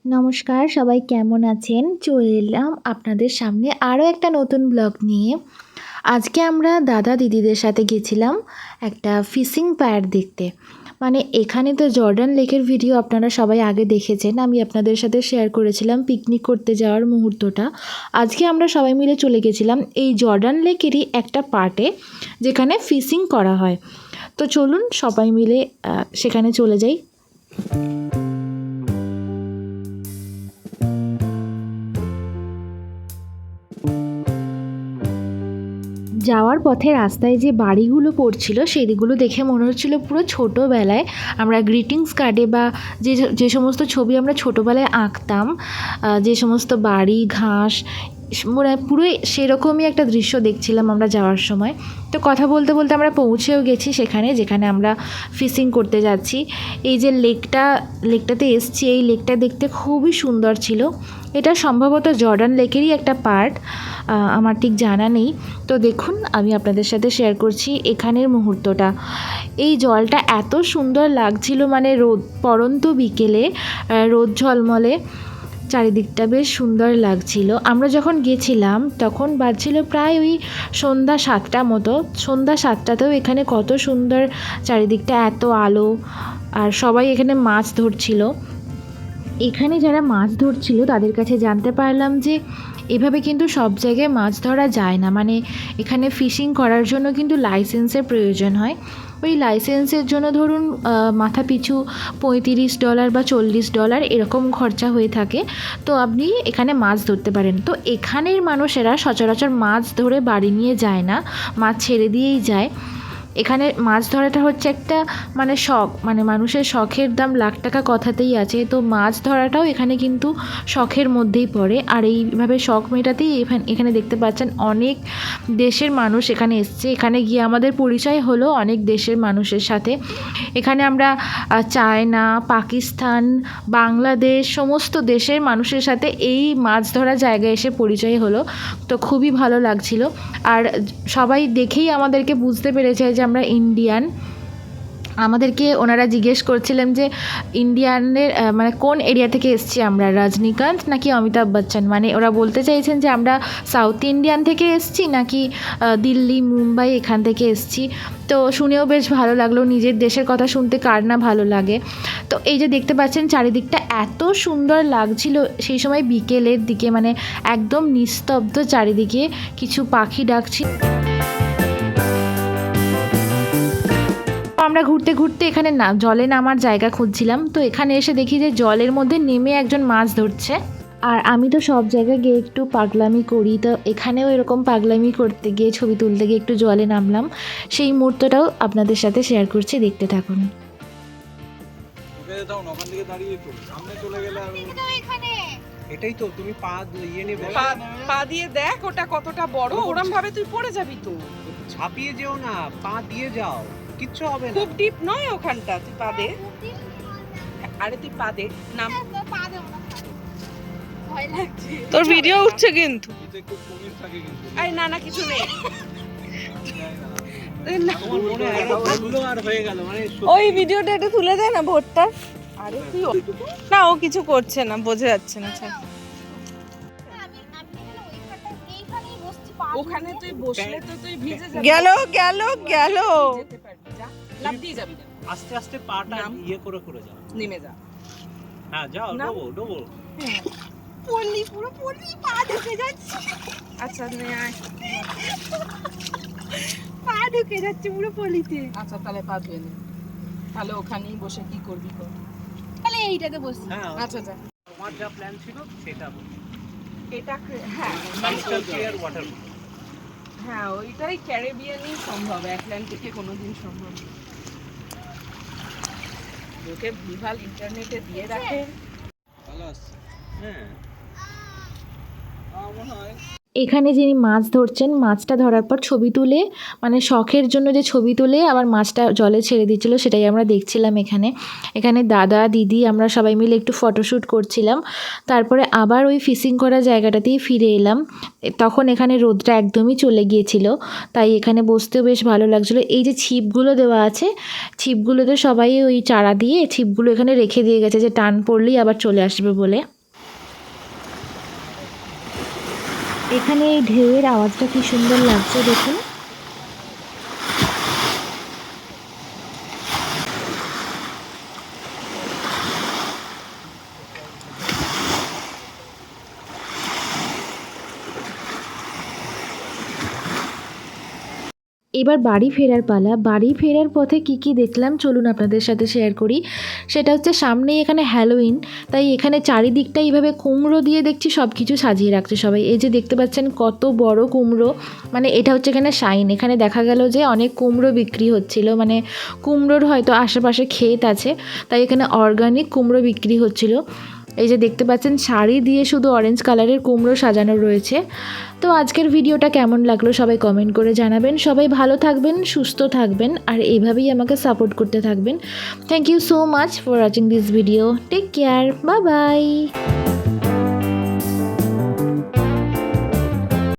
নমস্কার, সবাই কেমন আছেন? চলে এলাম আপনাদের সামনে আরও একটা নতুন ব্লগ নিয়ে। আজকে আমরা দাদা দিদিদের সাথে গেছিলাম একটা ফিশিং পায়ার দেখতে। মানে এখানে তো জর্ডান লেকের ভিডিও আপনারা সবাই আগে দেখেছেন, আমি আপনাদের সাথে শেয়ার করেছিলাম পিকনিক করতে যাওয়ার মুহূর্তটা। আজকে আমরা সবাই মিলে চলে গেছিলাম এই জর্ডান লেকেরই একটা পার্টে, যেখানে ফিশিং করা হয়। তো চলুন সবাই মিলে সেখানে চলে যাই। যাওয়ার পথে রাস্তায় যে বাড়িগুলো পড়ছিল সেগুলো দেখে মনে হচ্ছিল পুরো ছোটোবেলায় আমরা গ্রিটিংস কার্ডে বা যে সমস্ত ছবি আমরা ছোটোবেলায় আঁকতাম, যে সমস্ত বাড়ি ঘাস, মানে পুরো সেরকমই একটা দৃশ্য দেখছিলাম আমরা যাওয়ার সময়। তো কথা বলতে বলতে আমরা পৌঁছেও গেছি সেখানে, যেখানে আমরা ফিশিং করতে যাচ্ছি। এই যে লেকটাতে এসছি, এই লেকটা দেখতে খুবই সুন্দর ছিল। এটা সম্ভবত জর্ডান লেকেরই একটা পার্ট, আমার ঠিক জানা নেই। তো দেখুন, আমি আপনাদের সাথে শেয়ার করছি এখানের মুহূর্তটা। এই জলটা এত সুন্দর লাগছিল, মানে পড়ন্ত বিকেলে রোদ ঝলমলে, চারিদিকটা বেশ সুন্দর লাগছিল। আমরা যখন গেছিলাম তখন বাজছিল প্রায় ওই সন্ধ্যা 7টা মতো। সন্ধ্যা 7টাতেও এখানে কত সুন্দর চারিদিকটা, এত আলো, আর সবাই এখানে মাছ ধরছিল। এখানে যারা মাছ ধরছিল তাদের কাছে জানতে পারলাম যে এভাবে কিন্তু সব জায়গায় মাছ ধরা যায় না। মানে এখানে ফিশিং করার জন্য কিন্তু লাইসেন্সের প্রয়োজন হয়। ওই লাইসেন্সের জন্য ধরুন মাথা পিছু $35 বা $40 এরকম খরচা হয়ে থাকে। তো আপনি এখানে মাছ ধরতে পারেন। তো এখানের মানুষেরা সচরাচর মাছ ধরে বাড়ি নিয়ে যায় না, মাছ ছেড়ে দিয়েই যায়। এখানে মাছ ধরাটা হচ্ছে একটা মানে শখ, মানে মানুষের শখের দাম লাখ টাকা কথাতেই আছে। তো মাছ ধরাটাও এখানে কিন্তু শখের মধ্যেই পড়ে। আর এইভাবে শখ মেটাতেই এখানে দেখতে পাচ্ছেন অনেক দেশের মানুষ এখানে এসছে। এখানে গিয়ে আমাদের পরিচয় হলো অনেক দেশের মানুষের সাথে। এখানে আমরা চায়না, পাকিস্তান, বাংলাদেশ সমস্ত দেশের মানুষের সাথে এই মাছ ধরা জায়গায় এসে পরিচয় হলো। তো খুবই ভালো লাগছিল। আর সবাই দেখেই আমাদেরকে বুঝতে পেরেছে যে আমরা ইন্ডিয়ান। আমাদেরকে ওনারা জিজ্ঞেস করছিলেন যে ইন্ডিয়ানের মানে কোন এরিয়া থেকে এসছি আমরা, রজনীকান্ত নাকি অমিতাভ বচ্চন। মানে ওরা বলতে চাইছেন যে আমরা সাউথ ইন্ডিয়ান থেকে এসছি নাকি দিল্লি, মুম্বাই এখান থেকে এসছি। তো শুনেও বেশ ভালো লাগলো, নিজের দেশের কথা শুনতে কার না ভালো লাগে। তো এই যে দেখতে পাচ্ছেন চারিদিকটা এত সুন্দর লাগছিল সেই সময় বিকেলের দিকে, মানে একদম নিস্তব্ধ চারিদিকে, কিছু পাখি ডাকছিল। আমরা ঘুরতে ঘুরতে এখানে জলে নামার জায়গা খুঁজছিলাম। তো এখানে এসে দেখি যে জলের মধ্যে নেমে একজন মাছ ধরছে। আর আমি তো সব জায়গায় গিয়ে একটু পাগলামি করি, তো এখানেও এরকম পাগলামি করতে গিয়ে ছবি তুলতে গিয়ে একটু জলে নামলাম। সেই মুহূর্তটাও আপনাদের সাথে শেয়ার করছি, দেখতে থাকুন। এটাই তো, তুমি পা দিয়ে নেবে, পা দিয়ে দেখ ওটা কতটা বড়, ওরম ভাবে তুই পড়ে যাবি তো। ঝাঁপিয়ে যেও না, পা দিয়ে যাও, কিচ্ছু হবে না। খুব ডিপ নয় ওখানটা, তুই পা দে। আরে তুই পা দে, নাম। তোর ভিডিও উঠছে কিন্তু। আরে না না, কিছু নেই। ওই ভিডিওটা একটু তুলে দে না ভোরটা। আরে তুই না, ও কিছু করছে না, বোঝা যাচ্ছে না। ওখানে তুই বসলে তো তুই ভিজে যাবি। গেল গেল গেল, লাফ দিয়ে যাবি না, আস্তে আস্তে পাটা ইয়ে করে করে যাও, নেমে যা। হ্যাঁ যাও, ডবল ডবল। পড়লি, পুরো পড়লি, পা ঢুকে যাচ্ছে। আচ্ছা নে আয়, পা ঢুকে যাচ্ছে পুরো পলিতে। আচ্ছা তাহলে পা ধুয়ে নে, তাহলে ওখানেই বসে কি করবি কর, তাহলে এইটাতে বসি। আচ্ছা আচ্ছা, তোমার যা প্ল্যান ছিল সেটা বলো। এটা হ্যাঁ, ক্রিস্টাল ক্লিয়ার ওয়াটার। হ্যাঁ ওইটাই ক্যারিবিয়ানই সম্ভব, অ্যাটলান্টিকে কোনোদিন সম্ভব। লোকে ভুলভাল ইন্টারনেটে দিয়ে রাখে। ভালো আছে, হ্যাঁ মনে হয় এখানে যিনি মাছ ধরছেন, মাছটা ধরার পর ছবি তুলে, মানে শখের জন্য যে ছবি তুলে আবার মাছটা জলে ছেড়ে দিচ্ছিলো, সেটাই আমরা দেখছিলাম এখানে। এখানে দাদা দিদি আমরা সবাই মিলে একটু ফটোশ্যুট করছিলাম। তারপরে আবার ওই ফিশিং করা জায়গাটাতেই ফিরে এলাম। তখন এখানে রোদটা একদমই চলে গিয়েছিল, তাই এখানে বসতেও বেশ ভালো লাগছিলো। এই যে ছিপগুলো দেওয়া আছে, ছিপগুলোতে সবাই ওই চারা দিয়ে ছিপগুলো এখানে রেখে দিয়ে গেছে, যে টান পড়লেই আবার চলে আসবে বলে। এখানে এই ঢেউয়ের আওয়াজটা কি সুন্দর লাগছে দেখুন। এবার বাড়ি ফেরার পালা। বাড়ি ফেরার পথে কি দেখলাম চলুন আপনাদের সাথে শেয়ার করি। সেটা হচ্ছে সামনেই এখানে হ্যালোউইন, তাই এখানে চারিদিকটা এইভাবে কুমড়ো দিয়ে দেখছি সব কিছু সাজিয়ে রাখছে সবাই। এই যে দেখতে পাচ্ছেন কত বড় কুমড়ো, মানে এটা হচ্ছে এখানে শাইন। এখানে দেখা গেল যে অনেক কুমড়ো বিক্রি হচ্ছিল, মানে কুমড়োর হয়তো আশেপাশে ক্ষেত আছে, তাই এখানে অর্গানিক কুমড়ো বিক্রি হচ্ছিল। এই যে দেখতে পাচ্ছেন শাড়ি দিয়ে শুধু অরেঞ্জ কালারের কুমড়ো সাজানো রয়েছে। তো আজকের ভিডিওটা কেমন লাগলো সবাই কমেন্ট করে জানাবেন। সবাই ভালো থাকবেন, সুস্থ থাকবেন, আর এইভাবেই আমাকে সাপোর্ট করতে থাকবেন। Thank you so much for watching this video. Take care, bye by.